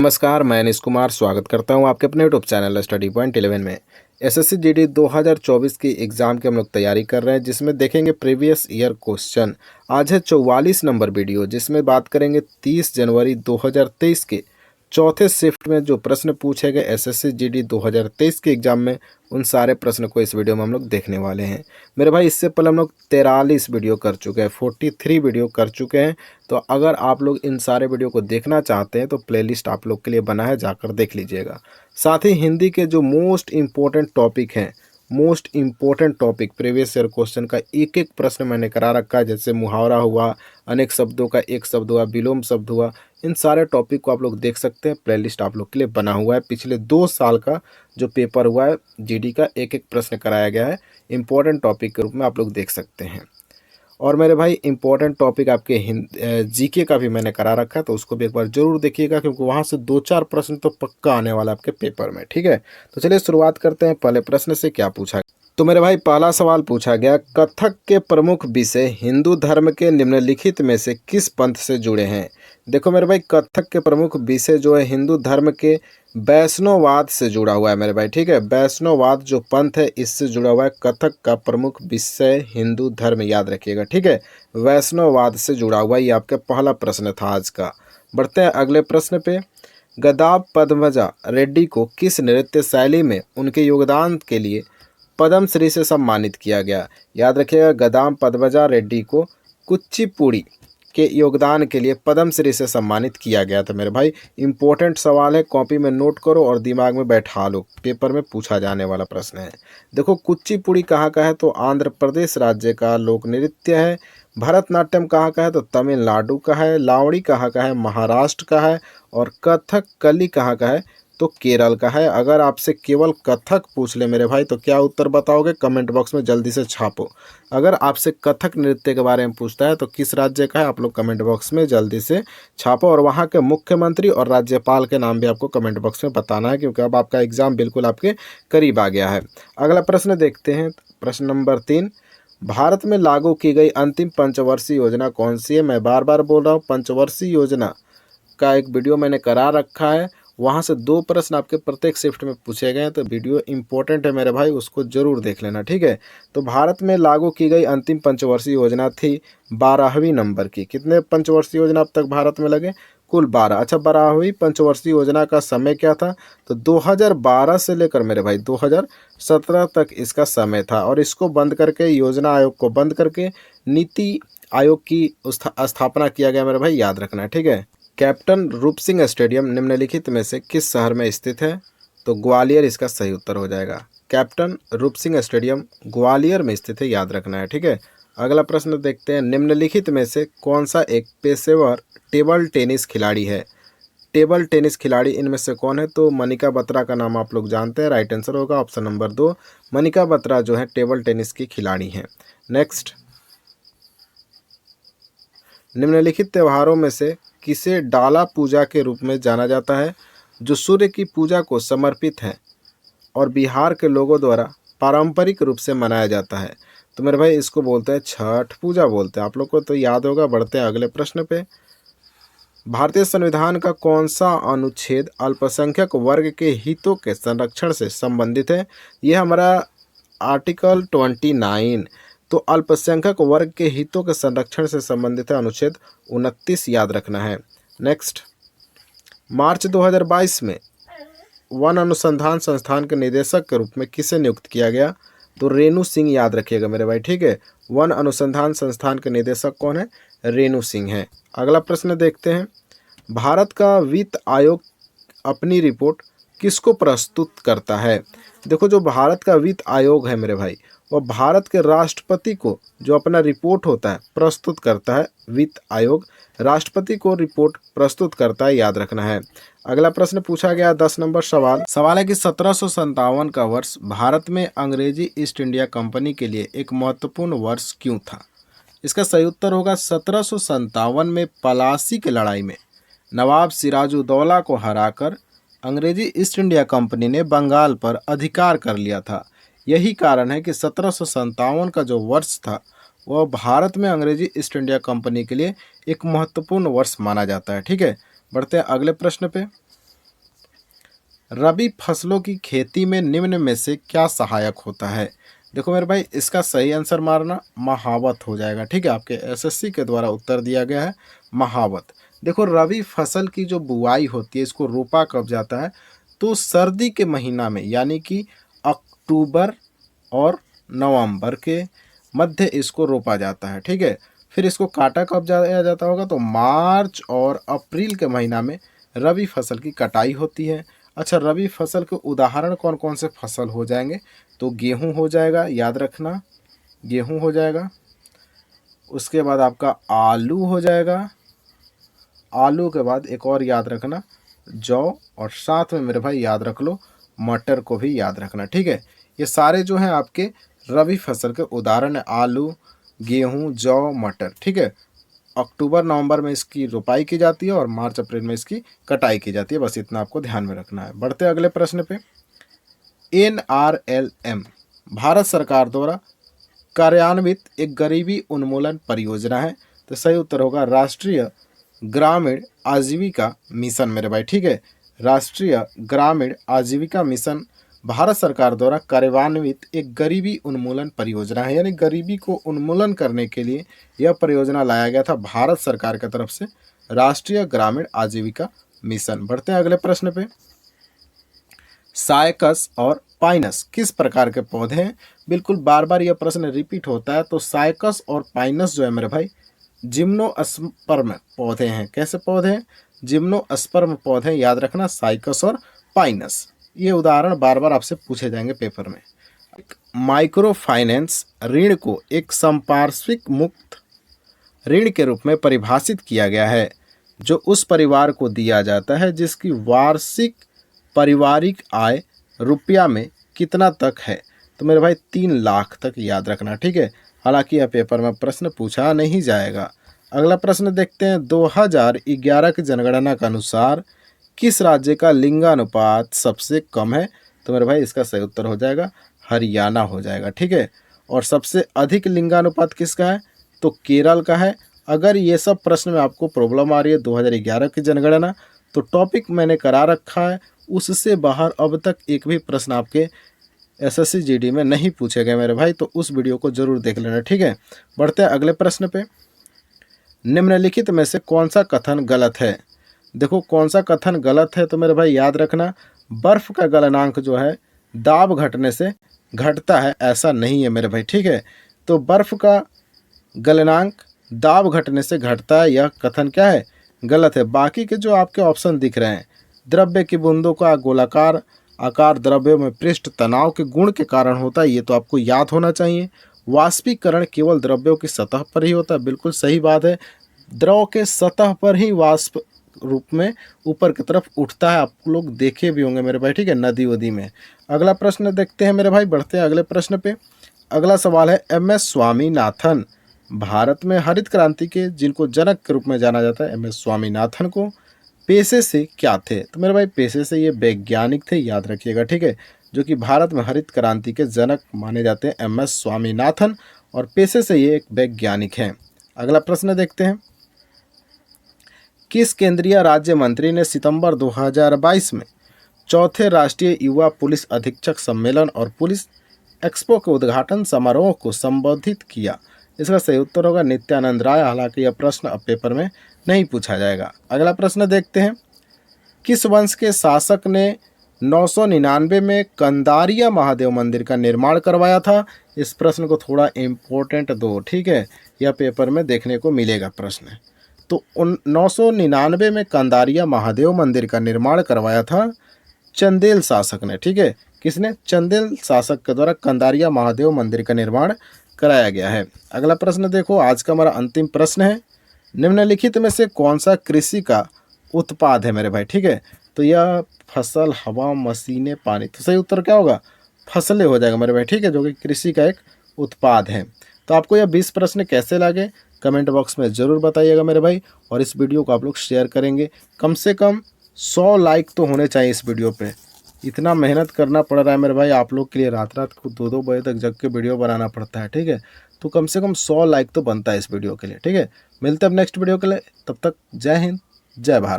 नमस्कार, मैं अनीश कुमार स्वागत करता हूं आपके अपने यूट्यूब चैनल स्टडी पॉइंट 11 में। एसएससी जीडी 2024 की एग्ज़ाम की हम लोग तैयारी कर रहे हैं, जिसमें देखेंगे प्रीवियस ईयर क्वेश्चन। आज है 44 नंबर वीडियो, जिसमें बात करेंगे 30 जनवरी 2023 के चौथे शिफ्ट में जो प्रश्न पूछे गए एसएससी जीडी 2023 के एग्ज़ाम में, उन सारे प्रश्न को इस वीडियो में हम लोग देखने वाले हैं। मेरे भाई, इससे पहले हम लोग 43 वीडियो कर चुके हैं, 43 वीडियो कर चुके हैं। तो अगर आप लोग इन सारे वीडियो को देखना चाहते हैं तो प्लेलिस्ट आप लोग के लिए बना है, जाकर देख लीजिएगा। साथ ही हिंदी के जो मोस्ट इम्पोर्टेंट टॉपिक हैं, most important topic previous year question का एक एक प्रश्न मैंने करा रखा है। जैसे मुहावरा हुआ, अनेक शब्दों का एक शब्द हुआ, विलोम शब्द हुआ, इन सारे टॉपिक को आप लोग देख सकते हैं। प्लेलिस्ट आप लोग के लिए बना हुआ है। पिछले 2 साल का जो पेपर हुआ है जीडी का, एक एक प्रश्न कराया गया है इम्पोर्टेंट टॉपिक के रूप में, आप लोग देख सकते हैं। और मेरे भाई, इम्पोर्टेंट टॉपिक आपके जीके का भी मैंने करा रखा है, तो उसको भी एक बार जरूर देखिएगा, क्योंकि वहाँ से 2-4 प्रश्न तो पक्का आने वाला है आपके पेपर में। ठीक है, तो चलिए शुरुआत करते हैं पहले प्रश्न से। क्या पूछा? तो मेरे भाई, पहला सवाल पूछा गया, कथक के प्रमुख विषय हिंदू धर्म के निम्नलिखित में से किस पंथ से जुड़े हैं? देखो मेरे भाई, कथक के प्रमुख विषय जो है हिंदू धर्म के वैष्णववाद से जुड़ा हुआ है मेरे भाई। ठीक है, वैष्णववाद जो पंथ है इससे जुड़ा हुआ है। कथक का प्रमुख विषय हिंदू धर्म, याद रखिएगा। ठीक है, वैष्णववाद से जुड़ा हुआ, ये आपका पहला प्रश्न था आज का। बढ़ते हैं अगले प्रश्न पे। गदाब पद्मजा रेड्डी को किस नृत्य शैली में उनके योगदान के लिए पद्म श्री से सम्मानित किया गया? याद रखिएगा, गदाम पद्मजा रेड्डी को कुचिपुड़ी के योगदान के लिए पद्म श्री से सम्मानित किया गया था मेरे भाई। इंपॉर्टेंट सवाल है, कॉपी में नोट करो और दिमाग में बैठा लो, पेपर में पूछा जाने वाला प्रश्न है। देखो, कुचिपुड़ी कहाँ का है? तो आंध्र प्रदेश राज्य का लोक नृत्य है। भरतनाट्यम कहाँ का है? तो तमिलनाडु का है। लावड़ी कहाँ का है? महाराष्ट्र का है। और कथकली कहाँ का है? तो केरल का है। अगर आपसे केवल कथक पूछ ले मेरे भाई, तो क्या उत्तर बताओगे? कमेंट बॉक्स में जल्दी से छापो। अगर आपसे कथक नृत्य के बारे में पूछता है तो किस राज्य का है, आप लोग कमेंट बॉक्स में जल्दी से छापो। और वहाँ के मुख्यमंत्री और राज्यपाल के नाम भी आपको कमेंट बॉक्स में बताना है, क्योंकि अब आपका एग्जाम बिल्कुल आपके करीब आ गया है। अगला प्रश्न देखते हैं, प्रश्न नंबर 3। भारत में लागू की गई अंतिम पंचवर्षीय योजना कौन सी है? मैं बार बार बोल रहा हूँ, पंचवर्षीय योजना का एक वीडियो मैंने करा रखा है। वहाँ से 2 प्रश्न आपके प्रत्येक शिफ्ट में पूछे गए हैं, तो वीडियो इंपॉर्टेंट है मेरे भाई, उसको जरूर देख लेना। ठीक है, तो भारत में लागू की गई अंतिम पंचवर्षीय योजना थी 12वीं नंबर की। कितने पंचवर्षीय योजना अब तक भारत में लगे? कुल 12। अच्छा, 12वीं पंचवर्षीय योजना का समय क्या था? तो 2012 से लेकर मेरे भाई 2017 तक इसका समय था। और इसको बंद करके, योजना आयोग को बंद करके नीति आयोग की स्थापना किया गया मेरे भाई, याद रखना है। ठीक है, कैप्टन रूप सिंह स्टेडियम निम्नलिखित में से किस शहर में स्थित है? तो ग्वालियर इसका सही उत्तर हो जाएगा। कैप्टन रूप सिंह स्टेडियम ग्वालियर में स्थित है, याद रखना है। ठीक है, अगला प्रश्न देखते हैं, निम्नलिखित में से कौन सा एक पेशेवर टेबल टेनिस खिलाड़ी है? टेबल टेनिस खिलाड़ी इनमें से कौन है? तो मनिका बत्रा का नाम आप लोग जानते हैं। राइट आंसर होगा ऑप्शन नंबर 2, मनिका बत्रा जो है टेबल टेनिस की खिलाड़ी हैं। नेक्स्ट, निम्नलिखित त्योहारों में से किसे डाला पूजा के रूप में जाना जाता है, जो सूर्य की पूजा को समर्पित है और बिहार के लोगों द्वारा पारंपरिक रूप से मनाया जाता है? तो मेरे भाई, इसको बोलते हैं छठ पूजा बोलते हैं, आप लोग को तो याद होगा। बढ़ते हैं अगले प्रश्न पे। भारतीय संविधान का कौन सा अनुच्छेद अल्पसंख्यक वर्ग के हितों के संरक्षण से संबंधित है? यह हमारा आर्टिकल 29। तो अल्पसंख्यक वर्ग के हितों के संरक्षण से संबंधित है अनुच्छेद 29, याद रखना है। नेक्स्ट, मार्च 2022 में वन अनुसंधान संस्थान के निदेशक के रूप में किसे नियुक्त किया गया? तो रेणु सिंह, याद रखिएगा मेरे भाई। ठीक है, वन अनुसंधान संस्थान के निदेशक कौन है? रेणु सिंह है। अगला प्रश्न देखते हैं, भारत का वित्त आयोग अपनी रिपोर्ट किसको प्रस्तुत करता है? देखो, जो भारत का वित्त आयोग है मेरे भाई, वह भारत के राष्ट्रपति को जो अपना रिपोर्ट होता है प्रस्तुत करता है। वित्त आयोग राष्ट्रपति को रिपोर्ट प्रस्तुत करता है, याद रखना है। अगला प्रश्न पूछा गया 10 नंबर सवाल है कि 1757 का वर्ष भारत में अंग्रेजी ईस्ट इंडिया कंपनी के लिए एक महत्वपूर्ण वर्ष क्यों था? इसका सही उत्तर होगा 1757 में पलासी की लड़ाई में नवाब सिराजुद्दौला को हराकर अंग्रेजी ईस्ट इंडिया कंपनी ने बंगाल पर अधिकार कर लिया था। यही कारण है कि 1757 का जो वर्ष था वह भारत में अंग्रेजी ईस्ट इंडिया कंपनी के लिए एक महत्वपूर्ण वर्ष माना जाता है। ठीक है, बढ़ते हैं अगले प्रश्न पे। रबी फसलों की खेती में निम्न में से क्या सहायक होता है? देखो मेरे भाई, इसका सही आंसर मारना महावत हो जाएगा। ठीक है, आपके एसएससी के द्वारा उत्तर दिया गया है महावत। देखो, रबी फसल की जो बुआई होती है, इसको रोपा कब जाता है? तो सर्दी के महीना में, यानी कि अक्टूबर और नवंबर के मध्य इसको रोपा जाता है। ठीक है, फिर इसको काटा कब जाया जाता होगा? तो मार्च और अप्रैल के महीना में रबी फसल की कटाई होती है। अच्छा, रबी फसल के उदाहरण कौन कौन से फसल हो जाएंगे? तो गेहूं हो जाएगा, याद रखना, गेहूं हो जाएगा। उसके बाद आपका आलू हो जाएगा, आलू के बाद एक और याद रखना, जौ, और साथ में मेरे भाई याद रख लो मटर को भी याद रखना। ठीक है, ये सारे जो हैं आपके रबी फसल के उदाहरण है, आलू, गेहूं, जौ, मटर। ठीक है, अक्टूबर नवंबर में इसकी रोपाई की जाती है और मार्च अप्रैल में इसकी कटाई की जाती है। बस इतना आपको ध्यान में रखना है। बढ़ते अगले प्रश्न पे। NRLM भारत सरकार द्वारा कार्यान्वित एक गरीबी उन्मूलन परियोजना है। तो सही उत्तर होगा राष्ट्रीय ग्रामीण आजीविका मिशन मेरे भाई। ठीक है, राष्ट्रीय ग्रामीण आजीविका मिशन भारत सरकार द्वारा कार्यान्वित एक गरीबी उन्मूलन परियोजना है, यानी गरीबी को उन्मूलन करने के लिए यह परियोजना लाया गया था भारत सरकार की तरफ से, राष्ट्रीय ग्रामीण आजीविका मिशन। बढ़ते हैं अगले प्रश्न पे। साइकस और पाइनस किस प्रकार के पौधे हैं? बिल्कुल बार बार यह प्रश्न रिपीट होता है। तो साइकस और पाइनस जो है मेरे भाई, जिम्नोस्पर्म पौधे हैं। कैसे पौधे हैं? जिम्नोस्पर्म पौधे, याद रखना, साइकस और पाइनस। ये उदाहरण बार बार आपसे पूछे जाएंगे पेपर में। माइक्रो फाइनेंस ऋण को एक संपार्श्विक मुक्त ऋण के रूप में परिभाषित किया गया है, जो उस परिवार को दिया जाता है जिसकी वार्षिक पारिवारिक आय रुपया में कितना तक है? तो मेरे भाई 3 लाख तक, याद रखना। ठीक है, हालांकि यह पेपर में प्रश्न पूछा नहीं जाएगा। अगला प्रश्न देखते हैं। 2011 की जनगणना के अनुसार किस राज्य का लिंगानुपात सबसे कम है? तो मेरे भाई इसका सही उत्तर हो जाएगा हरियाणा हो जाएगा। ठीक है, और सबसे अधिक लिंगानुपात किसका है? तो केरल का है। अगर ये सब प्रश्न में आपको प्रॉब्लम आ रही है 2011 की जनगणना, तो टॉपिक मैंने करा रखा है, उससे बाहर अब तक एक भी प्रश्न आपके एसएससी जीडी में नहीं पूछे गए मेरे भाई, तो उस वीडियो को जरूर देख लेना। ठीक है, बढ़ते हैं अगले प्रश्न पे। निम्नलिखित में से कौन सा कथन गलत है? देखो, कौन सा कथन गलत है? तो मेरे भाई याद रखना, बर्फ का गलनांक जो है दाब घटने से घटता है, ऐसा नहीं है मेरे भाई। ठीक है, तो बर्फ का गलनांक दाब घटने से घटता है, यह कथन क्या है? गलत है। बाकी के जो आपके ऑप्शन दिख रहे हैं, द्रव्य की बूंदों का गोलाकार आकार द्रव्यों में पृष्ठ तनाव के गुण के कारण होता है, ये तो आपको याद होना चाहिए। वाष्पीकरण केवल द्रव्यों की सतह पर ही होता है, बिल्कुल सही बात है। द्रव के सतह पर ही वाष्प रूप में ऊपर की तरफ उठता है, आप लोग देखे भी होंगे मेरे भाई। ठीक है, नदी वदी में। अगला प्रश्न देखते हैं मेरे भाई, बढ़ते हैं अगले प्रश्न पे। अगला सवाल है, MS स्वामीनाथन भारत में हरित क्रांति के जिनको जनक के रूप में जाना जाता है, MS स्वामीनाथन को पेशे से क्या थे? तो मेरे भाई पेशे से ये वैज्ञानिक थे, याद रखिएगा। ठीक है, जो कि भारत में हरित क्रांति के जनक माने जाते हैं MS स्वामीनाथन, और पेशे से ये एक वैज्ञानिक हैं। अगला प्रश्न देखते हैं। किस केंद्रीय राज्य मंत्री ने सितंबर 2022 में चौथे राष्ट्रीय युवा पुलिस अधीक्षक सम्मेलन और पुलिस एक्सपो के उद्घाटन समारोह को संबोधित किया? इसका सही उत्तर होगा नित्यानंद राय। हालांकि यह प्रश्न अब पेपर में नहीं पूछा जाएगा। अगला प्रश्न देखते हैं। किस वंश के शासक ने 999 में कंदारिया महादेव मंदिर का निर्माण करवाया था? इस प्रश्न को थोड़ा इम्पोर्टेंट दो। ठीक है, यह पेपर में देखने को मिलेगा प्रश्न। तो 999 में कंदारिया महादेव मंदिर का निर्माण करवाया था चंदेल शासक ने। ठीक है, किसने? चंदेल शासक के द्वारा कंदारिया महादेव मंदिर का निर्माण कराया गया है। अगला प्रश्न देखो, आज का हमारा अंतिम प्रश्न है। निम्नलिखित में से कौन सा कृषि का उत्पाद है मेरे भाई? ठीक है, तो यह फसल, हवा, मशीनें, पानी। तो सही उत्तर क्या होगा? फसलें हो जाएगा मेरे भाई। ठीक है, जो कि कृषि का एक उत्पाद है। तो आपको यह 20 प्रश्न कैसे लगे कमेंट बॉक्स में ज़रूर बताइएगा मेरे भाई, और इस वीडियो को आप लोग शेयर करेंगे। कम से कम 100 लाइक तो होने चाहिए इस वीडियो पे। इतना मेहनत करना पड़ रहा है मेरे भाई आप लोग के लिए, रात रात को 2-2 बजे तक जग के वीडियो बनाना पड़ता है। ठीक है, तो कम से कम 100 लाइक तो बनता है इस वीडियो के लिए। ठीक है, मिलते हैं अब नेक्स्ट वीडियो के लिए, तब तक जय हिंद, जय भारत।